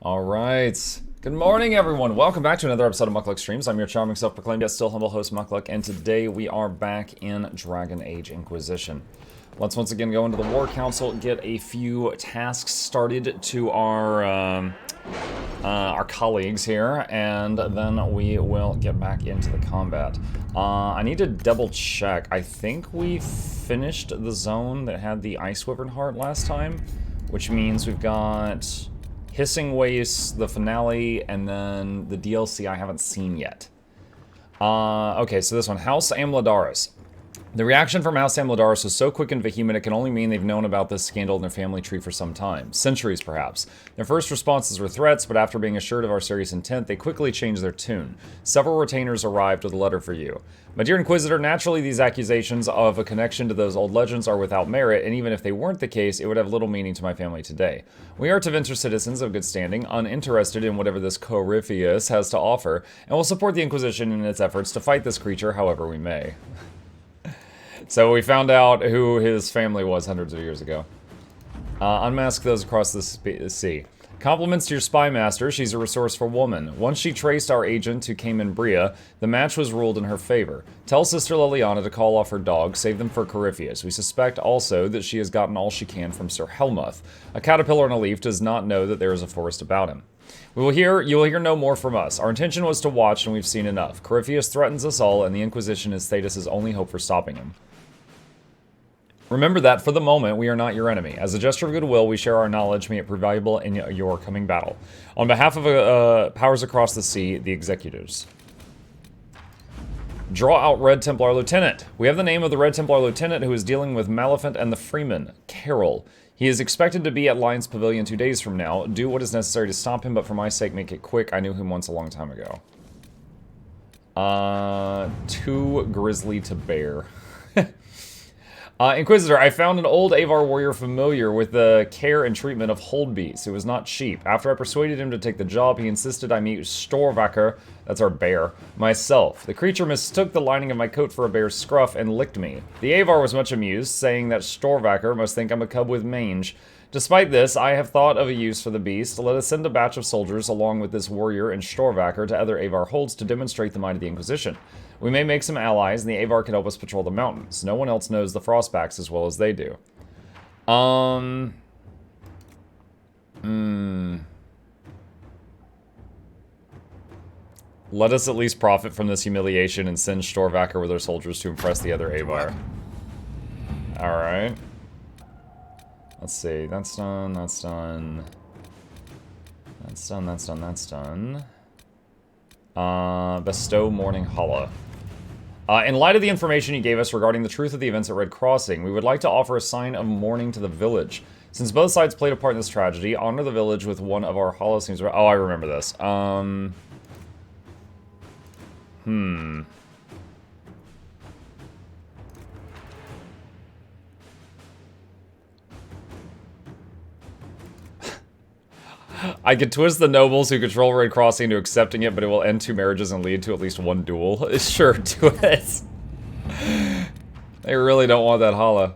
Alright. Good morning, everyone. Welcome back to another episode of Mukluk Streams. I'm your charming, self-proclaimed, yet still humble host, Mukluk, and today we are back in Dragon Age Inquisition. Let's once again go into the War Council, get a few tasks started to our colleagues here, and then we will get back into the combat. I need to double check. I think we finished the zone that had the Ice Wyvern Heart last time, which means we've got Hissing Wastes, the finale, and then the DLC I haven't seen yet. Okay, so this one, House Amladaris. The reaction from House Amladaris was so quick and vehement it can only mean they've known about this scandal in their family tree for some time. Centuries, perhaps. Their first responses were threats, but after being assured of our serious intent, they quickly changed their tune. Several retainers arrived with a letter for you. My dear Inquisitor, naturally these accusations of a connection to those old legends are without merit, and even if they weren't the case, it would have little meaning to my family today. We are Tevinter citizens of good standing, uninterested in whatever this Corypheus has to offer, and will support the Inquisition in its efforts to fight this creature however we may. So we found out who his family was hundreds of years ago. Unmask those across the sea. Compliments to your spy master, she's a resourceful woman. Once she traced our agent to Cayman Bria, the match was ruled in her favor. Tell Sister Liliana to call off her dogs, save them for Corypheus. We suspect also that she has gotten all she can from Sir Helmuth. A caterpillar in a leaf does not know that there is a forest about him. You will hear no more from us. Our intention was to watch, and we've seen enough. Corypheus threatens us all, and the Inquisition is Thetis' only hope for stopping him. Remember that, for the moment, we are not your enemy. As a gesture of goodwill, we share our knowledge, may it prove valuable in your coming battle. On behalf of powers across the sea, the executors. Draw out Red Templar Lieutenant. We have the name of the Red Templar Lieutenant who is dealing with Maleficent and the Freeman, Carol. He is expected to be at Lion's Pavilion 2 days from now. Do what is necessary to stop him, but for my sake, make it quick. I knew him once a long time ago. Too grisly to bear. Inquisitor, I found an old Avar warrior familiar with the care and treatment of hold beasts. It was not cheap. After I persuaded him to take the job, he insisted I meet Storvacker, that's our bear, myself. The creature mistook the lining of my coat for a bear's scruff and licked me. The Avar was much amused, saying that Storvacker must think I'm a cub with mange. Despite this, I have thought of a use for the beast. Let us send a batch of soldiers along with this warrior and Storvacker to other Avar holds to demonstrate the might of the Inquisition. We may make some allies, and the Avar can help us patrol the mountains. No one else knows the Frostbacks as well as they do. Let us at least profit from this humiliation and send Storvacker with our soldiers to impress the other Avar. Alright. Let's see, that's done, that's done. That's done, that's done, that's done. Bestow Morning Holla. In light of the information you gave us regarding the truth of the events at Red Crossing, we would like to offer a sign of mourning to the village. Since both sides played a part in this tragedy, honor the village with one of our hollow scenes. Oh, I remember this. I could twist the nobles who control Red Crossing into accepting it, but it will end 2 marriages and lead to at least 1 duel. Sure, do it. They really don't want that holla.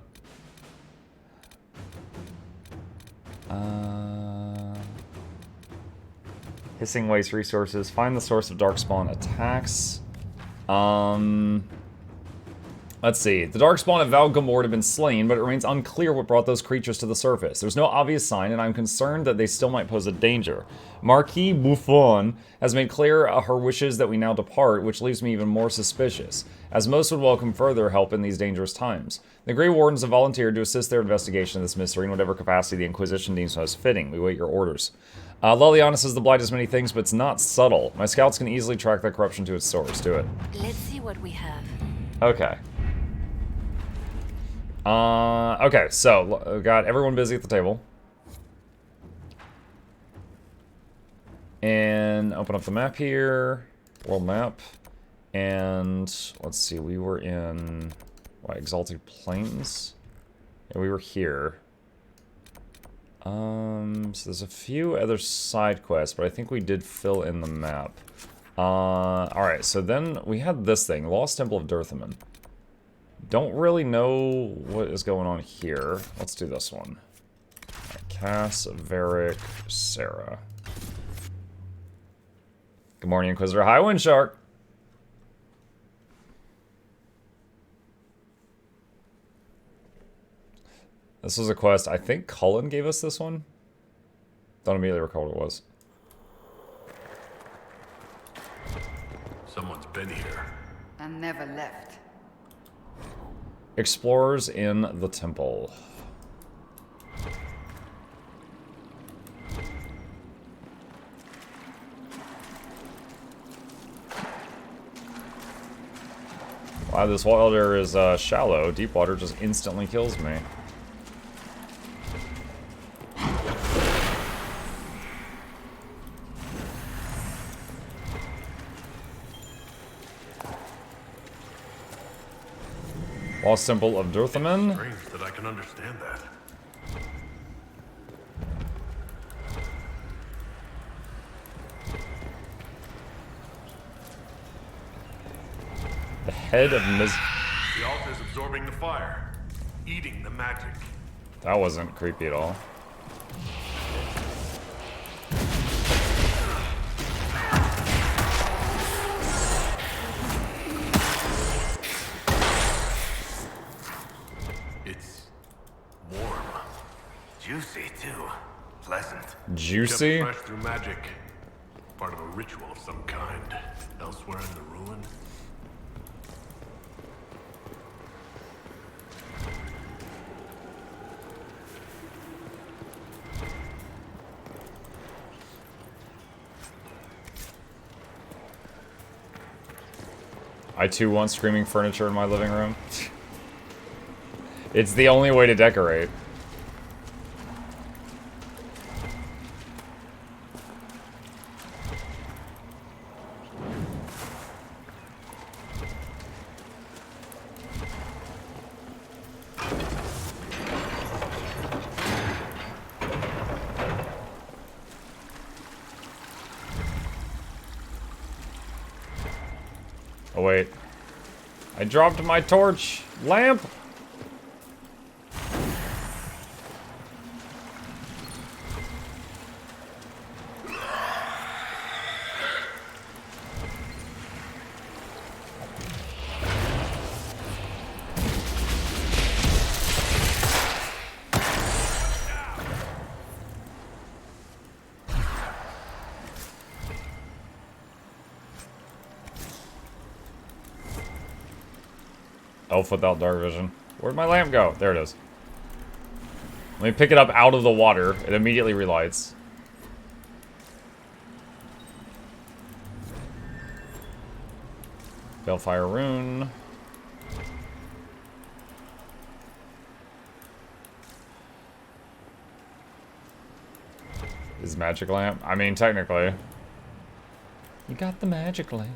Hissing Waste resources. Find the source of Darkspawn attacks. Let's see. The Darkspawn at Valgamord have been slain, but it remains unclear what brought those creatures to the surface. There's no obvious sign, and I'm concerned that they still might pose a danger. Marquis Buffon has made clear her wishes that we now depart, which leaves me even more suspicious, as most would welcome further help in these dangerous times. The Grey Wardens have volunteered to assist their investigation of this mystery in whatever capacity the Inquisition deems most fitting. We wait your orders. Liliana says the Blight is many things, but it's not subtle. My scouts can easily track that corruption to its source. Do it. Let's see what we have. Okay. Okay, so, we've got everyone busy at the table. And open up the map here. World map. And, let's see, we were in, what, Exalted Plains? Yeah, we were here. So there's a few other side quests, but I think we did fill in the map. Alright, so then we had this thing, Lost Temple of Dirthaman. Don't really know what is going on here. Let's do this one. Cass, Varric, Sarah. Good morning, Inquisitor. Hi, Wind Shark. This was a quest. I think Cullen gave us this one. Don't immediately recall what it was. Someone's been here. And never left. Explorers in the temple. Wow, this water is shallow. Deep water just instantly kills me. Lost Temple of Durthaman. Strange that I can understand that. The head of The altar's absorbing the fire, eating the magic. That wasn't creepy at all. It's warm. Juicy, too. Pleasant. Juicy? Kept fresh through magic. Part of a ritual of some kind. Elsewhere in the ruin. I too want screaming furniture in my living room. It's the only way to decorate. Oh wait. I dropped my torch lamp. Elf without dark vision. Where'd my lamp go? There it is. Let me pick it up out of the water. It immediately relights. Balefire rune. Is magic lamp? I mean, technically. You got the magic lamp.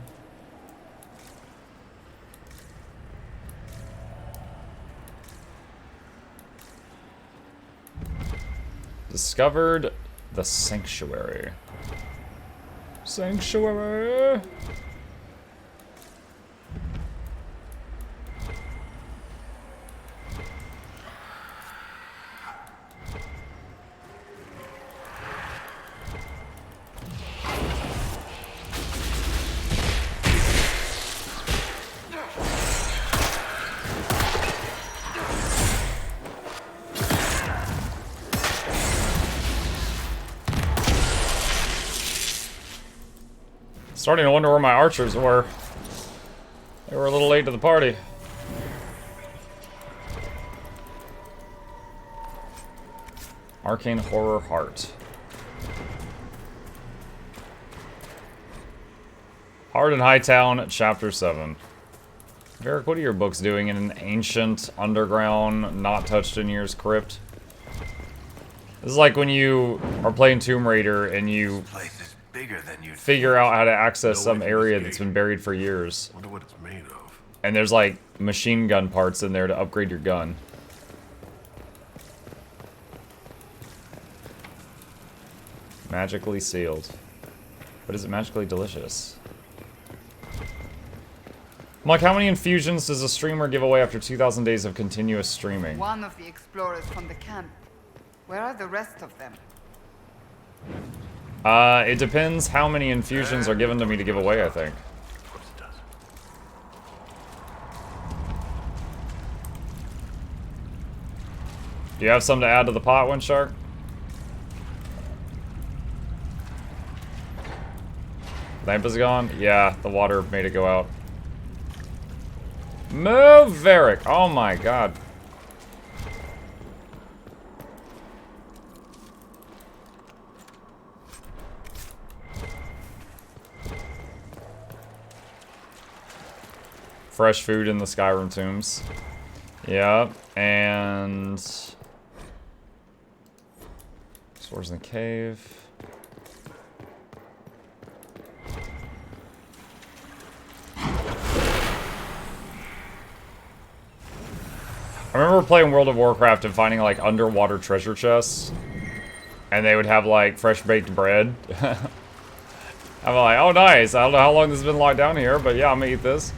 Discovered the sanctuary. Sanctuary. Starting to wonder where my archers were. They were a little late to the party. Arcane Horror Heart. Heart in Hightown, Chapter 7. Varric, what are your books doing in an ancient, underground, not touched in years crypt? This is like when you are playing Tomb Raider and you figure out how to access some area that's been buried for years. Wonder what it's made of. And there's like machine gun parts in there to upgrade your gun. Magically sealed. But is it magically delicious? Mike, how many infusions does a streamer give away after 2,000 days of continuous streaming? One of the explorers from the camp. Where are the rest of them? It depends how many infusions are given to me to give away, I think. Of course it does. Do you have something to add to the pot, Windshark? Lamp is gone? Yeah, the water made it go out. Move, Varric! Oh my god. Fresh food in the Skyrim tombs. Yep, and... Swords in the cave. I remember playing World of Warcraft and finding, like, underwater treasure chests. And they would have, like, fresh baked bread. I'm like, oh, nice. I don't know how long this has been locked down here, but yeah, I'm gonna eat this.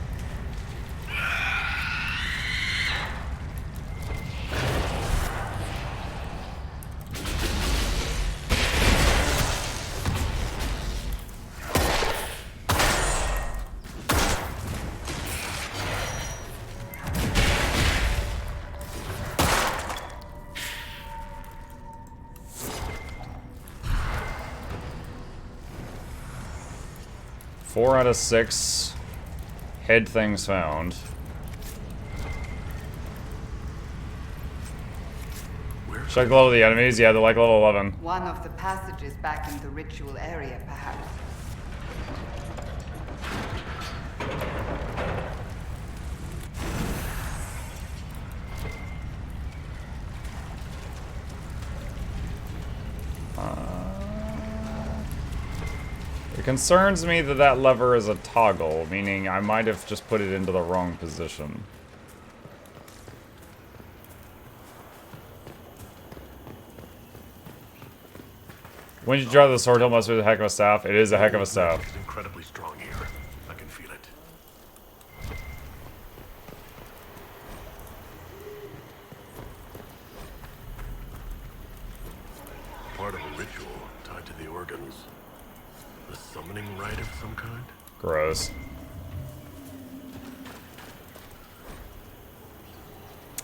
Four out of 6 head things found. Check the level of the enemies. Yeah, they're like level 11. One of the passages back in the ritual area, perhaps. It concerns me that that lever is a toggle, meaning I might have just put it into the wrong position. When you draw the sword hilt must be a heck of a staff. It is a heck of a staff. It's incredibly strong here. I can feel it. Part of a ritual tied to the organs. A summoning rite of some kind? Gross.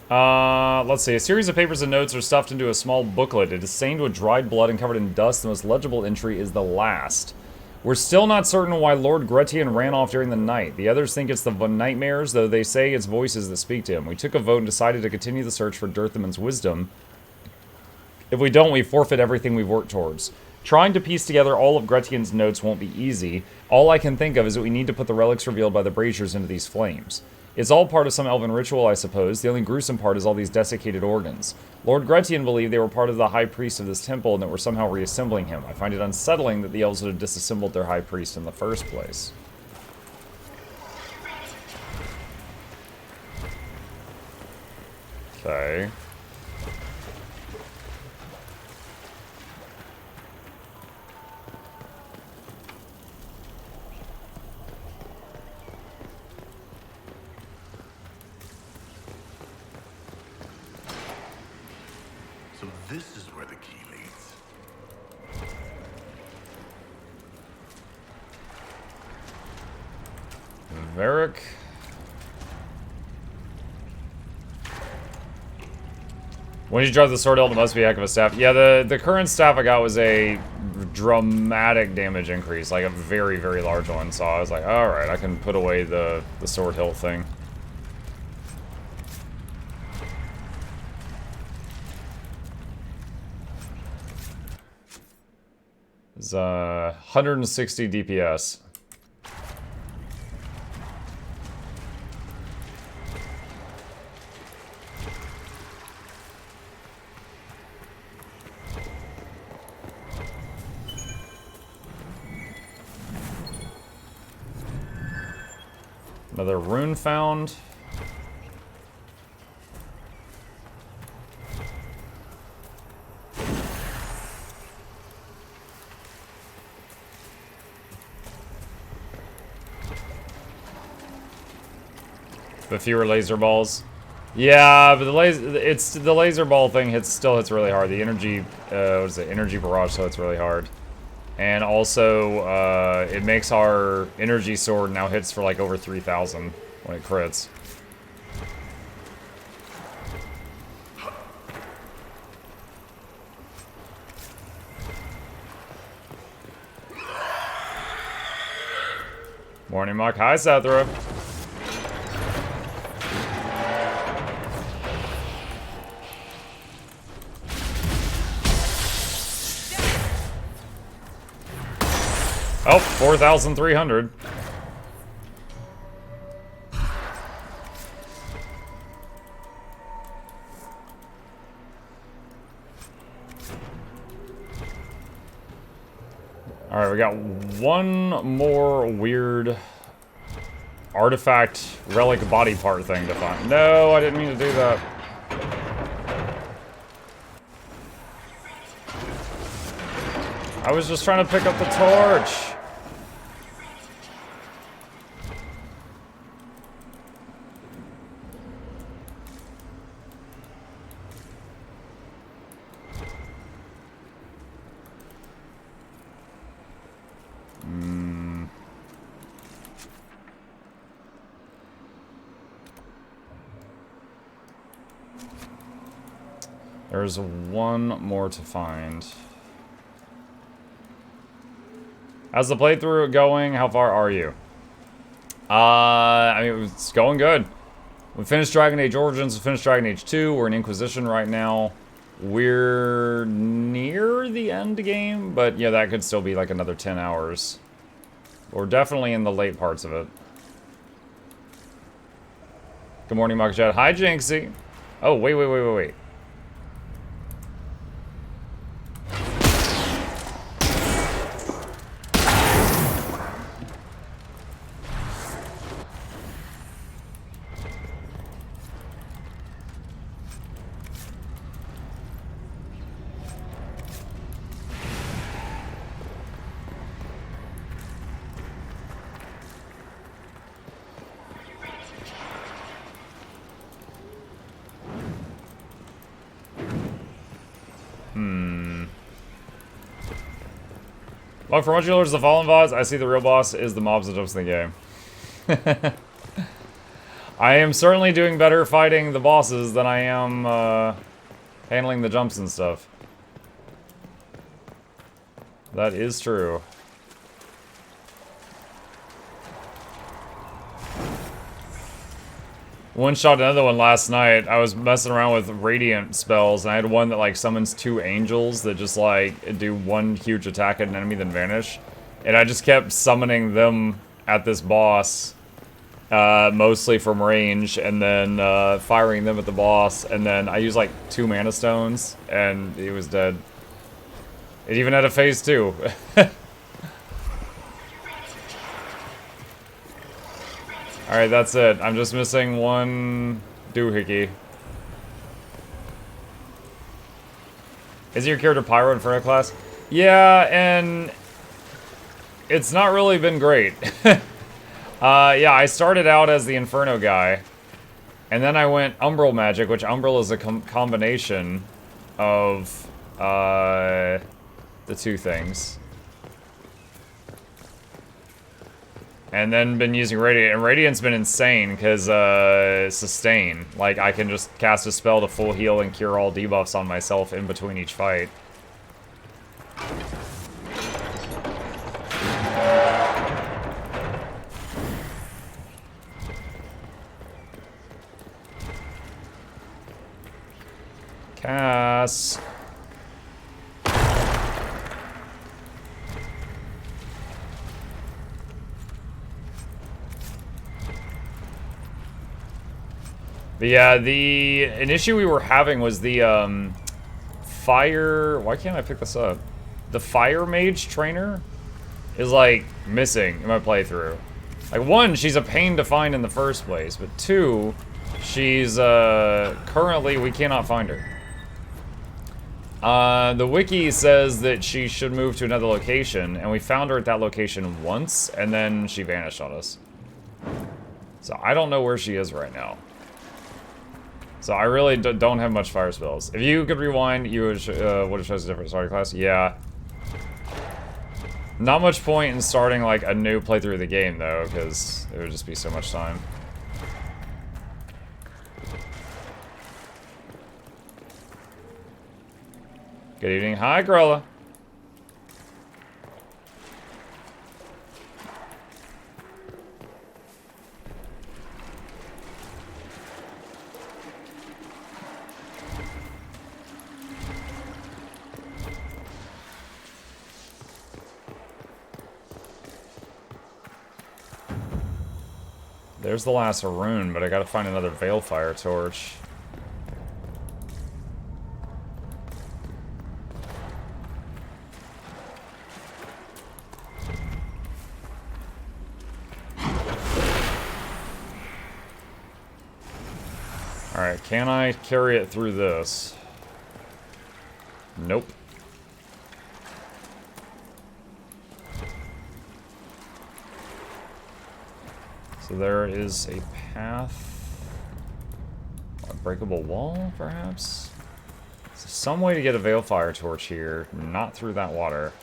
Let's see. A series of papers and notes are stuffed into a small booklet. It is stained with dried blood and covered in dust. The most legible entry is the last. We're still not certain why Lord Gretian ran off during the night. The others think it's the nightmares, though they say it's voices that speak to him. We took a vote and decided to continue the search for Dirthaman's wisdom. If we don't, we forfeit everything we've worked towards. Trying to piece together all of Gretian's notes won't be easy. All I can think of is that we need to put the relics revealed by the braziers into these flames. It's all part of some elven ritual, I suppose. The only gruesome part is all these desiccated organs. Lord Gretian believed they were part of the high priest of this temple and that we're somehow reassembling him. I find it unsettling that the elves would have disassembled their high priest in the first place. Okay. So this is where the key leads. Varric. When you draw the sword hilt, it must be a heck of a staff. Yeah, the current staff I got was a dramatic damage increase, like a very, very large one. So I was like, alright, I can put away the sword hilt thing. It's 160 DPS. Another rune found. But fewer laser balls. Yeah, but the laser ball thing still hits really hard. The energy, what is it? Energy barrage, so it's really hard. And also, it makes our energy sword now hits for like over 3,000 when it crits. Morning, Muck. Hi, Sathra. Oh, 4,300. Alright, we got one more weird artifact relic body part thing to find. No, I didn't mean to do that. I was just trying to pick up the torch. There's one more to find. How's the playthrough going? How far are you? I mean, it's going good. We finished Dragon Age Origins, we finished Dragon Age 2, we're in Inquisition right now. We're near the end game, but yeah, that could still be like another 10 hours. We're definitely in the late parts of it. Good morning, Mark Jet. Hi, Jinxie. Oh, wait. Well, from what you learned is the Fallen Boss, I see the real boss is the mobs that jumps in the game. I am certainly doing better fighting the bosses than I am handling the jumps and stuff. That is true. One shot another one last night. I was messing around with radiant spells, and I had one that like summons 2 angels that just like do one huge attack at an enemy then vanish. And I just kept summoning them at this boss, mostly from range, and then firing them at the boss. And then I used like 2 mana stones, and he was dead. It even had a phase 2. Alright, that's it. I'm just missing one doohickey. Is your character Pyro Inferno class? Yeah, and it's not really been great. Yeah, I started out as the Inferno guy, and then I went Umbral Magic, which Umbral is a combination of the 2 things. And then been using Radiant, and Radiant's been insane, because, sustain. Like, I can just cast a spell to full heal and cure all debuffs on myself in between each fight. Cass. But yeah, an issue we were having was the fire. Why can't I pick this up? The fire mage trainer is like missing in my playthrough. Like 1, she's a pain to find in the first place, but 2, she's currently we cannot find her. The wiki says that she should move to another location, and we found her at that location once, and then she vanished on us. So I don't know where she is right now. So I really don't have much fire spells. If you could rewind, you would have chosen a different starting class. Yeah. Not much point in starting like a new playthrough of the game though, because it would just be so much time. Good evening. Hi, Grella. There's the last rune, but I gotta find another Veilfire torch. Alright, can I carry it through this? Nope. So there is a path. A breakable wall, perhaps? So some way to get a Veilfire torch here, not through that water.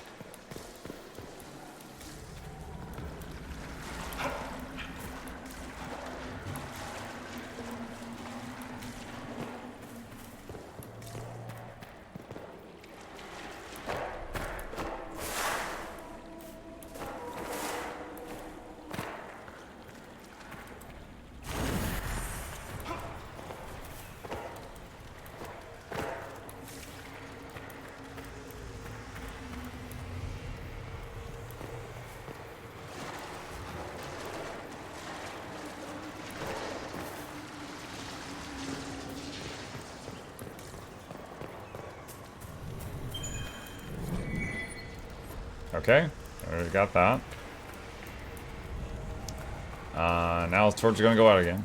Okay, we got that. Now the torch is gonna go out again.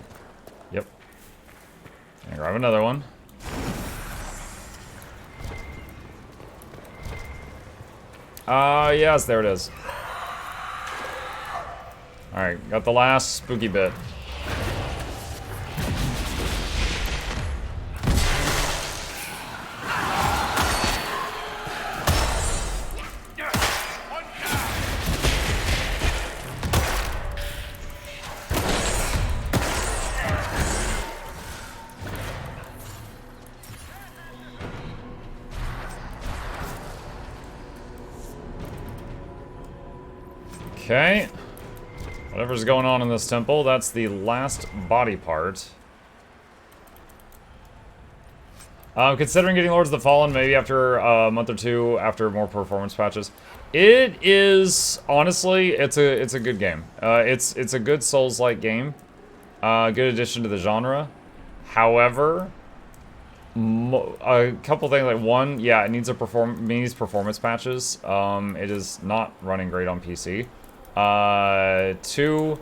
Yep. And grab another one. Yes, there it is. Alright, got the last spooky bit. Okay. Whatever's going on in this temple, that's the last body part. Considering getting Lords of the Fallen maybe after a month or two after more performance patches. It is, honestly, it's a good game. It's a good Souls-like game. Good addition to the genre. However, a couple things, like one, yeah, it needs performance patches. It is not running great on PC. Two,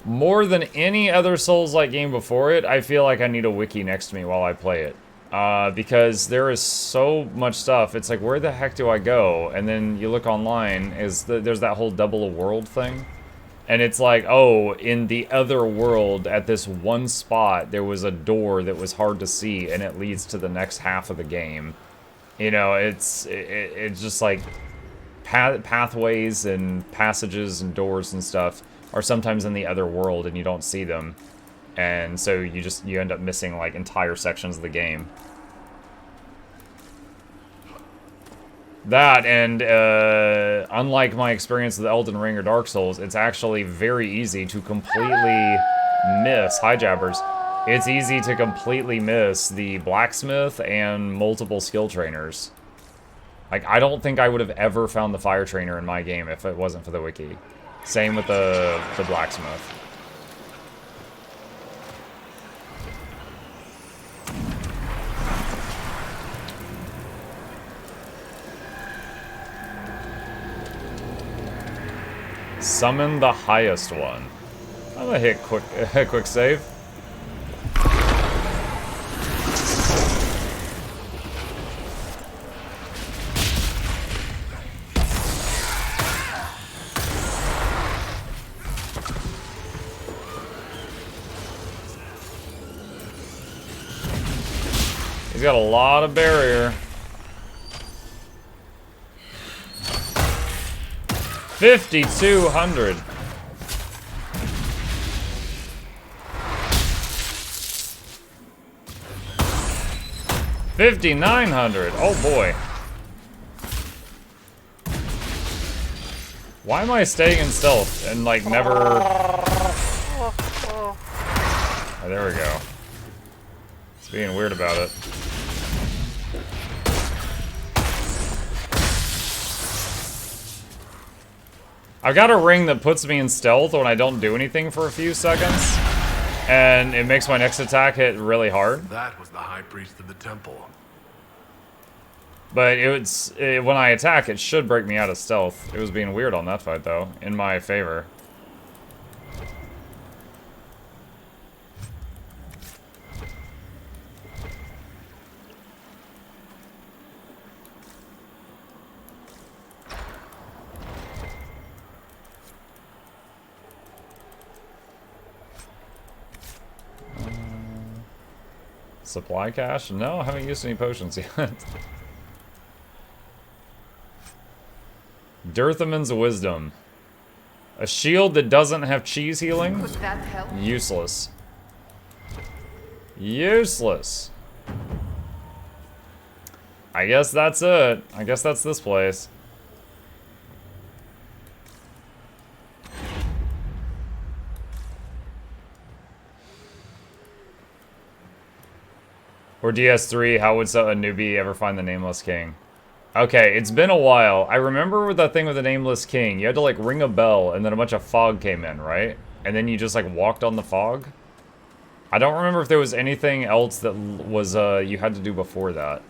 more than any other Souls-like game before it, I feel like I need a wiki next to me while I play it. Because there is so much stuff. It's like, where the heck do I go? And then you look online, there's that whole double a world thing. And it's like, oh, in the other world, at this one spot, there was a door that was hard to see, and it leads to the next half of the game. You know, it's just like pathways and passages and doors and stuff are sometimes in the other world, and you don't see them. And so you end up missing like entire sections of the game. That, and unlike my experience with Elden Ring or Dark Souls, it's actually very easy to completely miss, hi Jabbers, it's easy to completely miss the blacksmith and multiple skill trainers. Like, I don't think I would have ever found the fire trainer in my game if it wasn't for the wiki. Same with the blacksmith. Summon the highest one. I'm gonna hit quick save. He's got a lot of barrier. 5,200. $5,900. Oh boy. Why am I staying in stealth and like never? Oh, there we go. It's being weird about it. I've got a ring that puts me in stealth when I don't do anything for a few seconds, and it makes my next attack hit really hard. That was the high priest of the temple. But when I attack, it should break me out of stealth. It was being weird on that fight, though, in my favor. Supply cache? No, I haven't used any potions yet. Dirthaman's Wisdom. A shield that doesn't have cheese healing? Would that help? Useless. Useless. I guess that's it. I guess that's this place. Or DS3, how would a newbie ever find the Nameless King? Okay, it's been a while. I remember with that thing with the Nameless King, you had to like ring a bell and then a bunch of fog came in, right? And then you just like walked on the fog? I don't remember if there was anything else that was you had to do before that.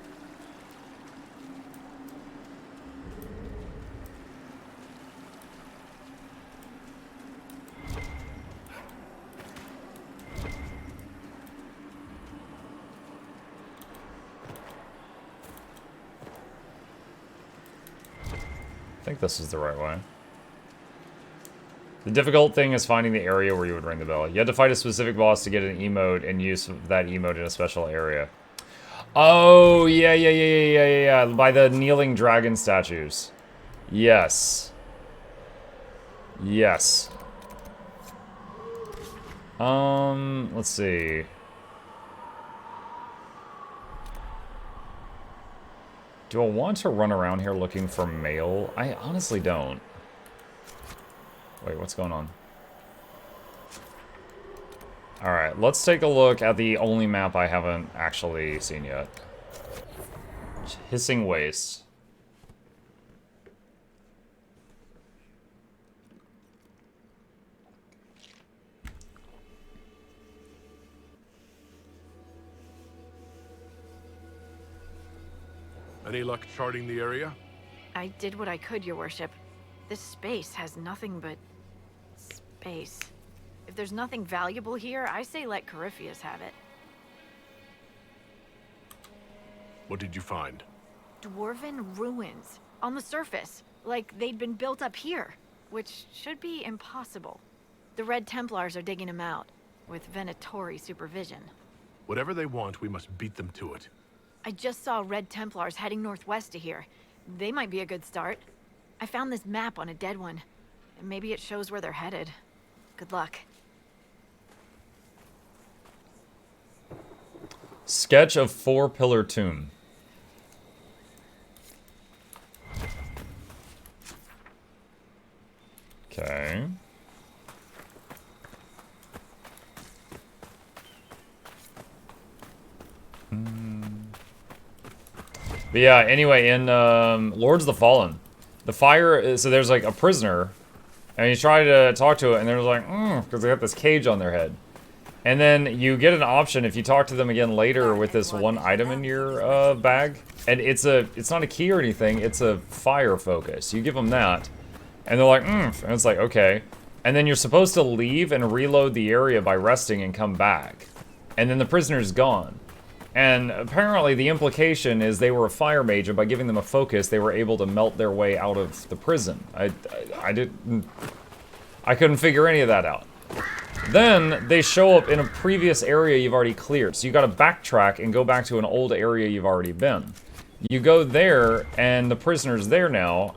I think this is the right way. The difficult thing is finding the area where you would ring the bell. You had to fight a specific boss to get an emote and use that emote in a special area. Oh, yeah. By the kneeling dragon statues. Yes. Yes. Let's see. Do I want to run around here looking for mail? I honestly don't. Wait, what's going on? Alright, let's take a look at the only map I haven't actually seen yet. Hissing Waste. Any luck charting the area? I did what I could, Your Worship. This space has nothing but space. If there's nothing valuable here, I say let Corypheus have it. What did you find? Dwarven ruins. On the surface. Like they'd been built up here. Which should be impossible. The Red Templars are digging them out. With Venatori supervision. Whatever they want, we must beat them to it. I just saw Red Templars heading northwest to here. They might be a good start. I found this map on a dead one. Maybe it shows where they're headed. Good luck. Sketch of Four-Pillar Tomb. Okay. But yeah, anyway, in Lords of the Fallen, the fire, so there's like a prisoner, and you try to talk to it, and they're like, because they got this cage on their head. And then you get an option if you talk to them again later with this one item in your bag, and it's not a key or anything, it's a fire focus. You give them that, and they're like, and it's like, okay. And then you're supposed to leave and reload the area by resting and come back. And then the prisoner's gone. And apparently the implication is they were a fire mage, and by giving them a focus, they were able to melt their way out of the prison. I couldn't figure any of that out. Then they show up in a previous area you've already cleared. So you gotta backtrack and go back to an old area you've already been. You go there, and the prisoner's there now,